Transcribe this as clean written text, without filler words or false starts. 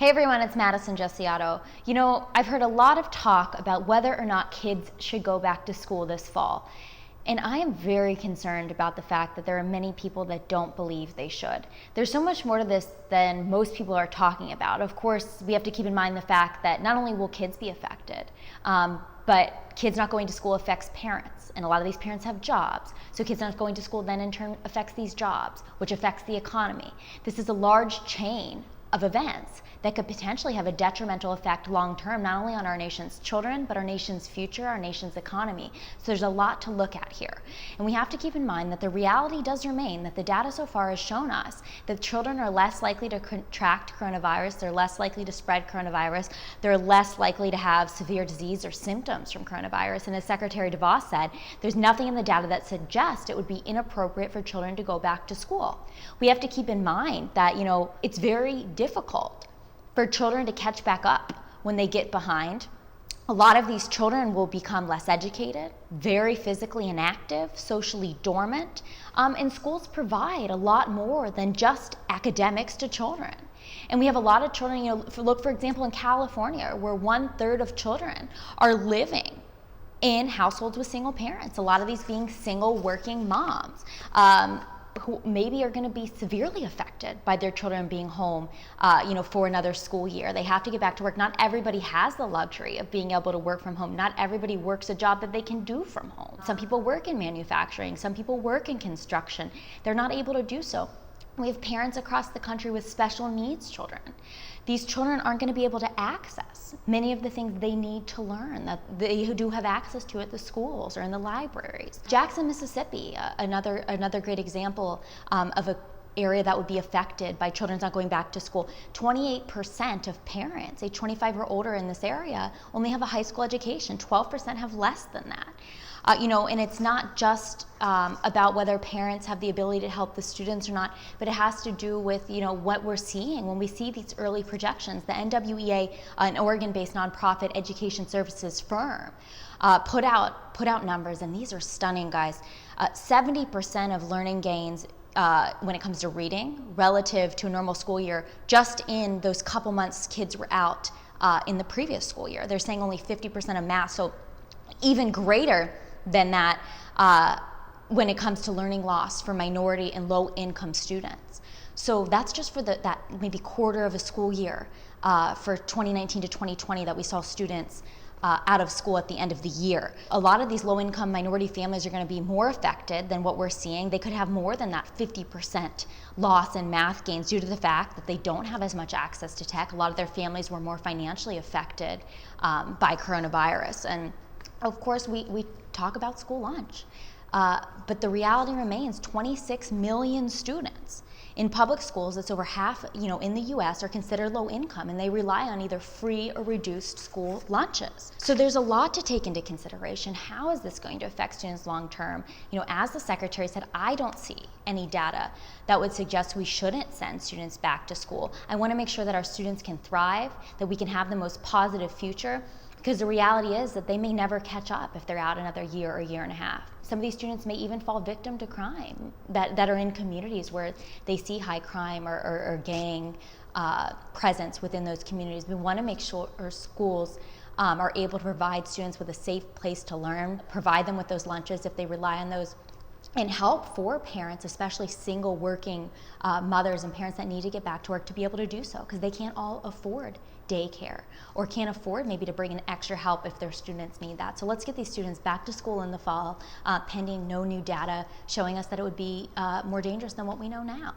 Hey everyone, it's Madison Gesiotto. You know, I've heard a lot of talk about whether or not kids should go back to school this fall. And I am very concerned about the fact that there are many people that don't believe they should. There's so much more to this than most people are talking about. Of course, we have to keep in mind the fact that not only will kids be affected, but kids not going to school affects parents. And a lot of these parents have jobs. So kids not going to school then in turn affects these jobs, which affects the economy. This is a large chain of events that could potentially have a detrimental effect long term, not only on our nation's children, but our nation's future, our nation's economy. So there's a lot to look at here. And we have to keep in mind that the reality does remain that the data so far has shown us that children are less likely to contract coronavirus, they're less likely to spread coronavirus, they're less likely to have severe disease or symptoms from coronavirus. And as Secretary DeVos said, there's nothing in the data that suggests it would be inappropriate for children to go back to school. We have to keep in mind that, it's very difficult for children to catch back up when they get behind. A lot of these children will become less educated, very physically inactive, socially dormant, and schools provide a lot more than just academics to children. And we have a lot of children, look for example in California, where 1/3 of children are living in households with single parents, a lot of these being single working moms. Who maybe are going to be severely affected by their children being home, for another school year. They have to get back to work. Not everybody has the luxury of being able to work from home. Not everybody works a job that they can do from home. Some people work in manufacturing. Some people work in construction. They're not able to do so. We have parents across the country with special needs children. These children aren't going to be able to access many of the things they need to learn that they do have access to at the schools or in the libraries. Jackson, Mississippi, another great example of an area that would be affected by children not going back to school. 28% of parents, age 25 or older in this area, only have a high school education. 12% have less than that. And it's not just about whether parents have the ability to help the students or not, but it has to do with, what we're seeing when we see these early projections. The NWEA, an Oregon-based nonprofit education services firm, put out numbers, and these are stunning, guys. 70% of learning gains when it comes to reading relative to a normal school year, just in those couple months kids were out in the previous school year. They're saying only 50% of math, so even greater than that when it comes to learning loss for minority and low-income students. So that's just for that maybe quarter of a school year for 2019 to 2020 that we saw students out of school at the end of the year. A lot of these low-income minority families are going to be more affected than what we're seeing. They could have more than that 50% loss in math gains due to the fact that they don't have as much access to tech. A lot of their families were more financially affected by coronavirus. And of course, we talk about school lunch, but the reality remains 26 million students in public schools, that's over half, in the U.S., are considered low income, and they rely on either free or reduced school lunches. So there's a lot to take into consideration. How is this going to affect students long term? As the Secretary said, I don't see any data that would suggest we shouldn't send students back to school. I want to make sure that our students can thrive, that we can have the most positive future, because the reality is that they may never catch up if they're out another year or year and a half. Some of these students may even fall victim to crime that are in communities where they see high crime or gang presence within those communities. We want to make sure our schools are able to provide students with a safe place to learn, provide them with those lunches if they rely on those, and help for parents, especially single working mothers and parents that need to get back to work, to be able to do so, because they can't all afford daycare or can't afford maybe to bring in extra help if their students need that. So let's get these students back to school in the fall, pending no new data showing us that it would be more dangerous than what we know now.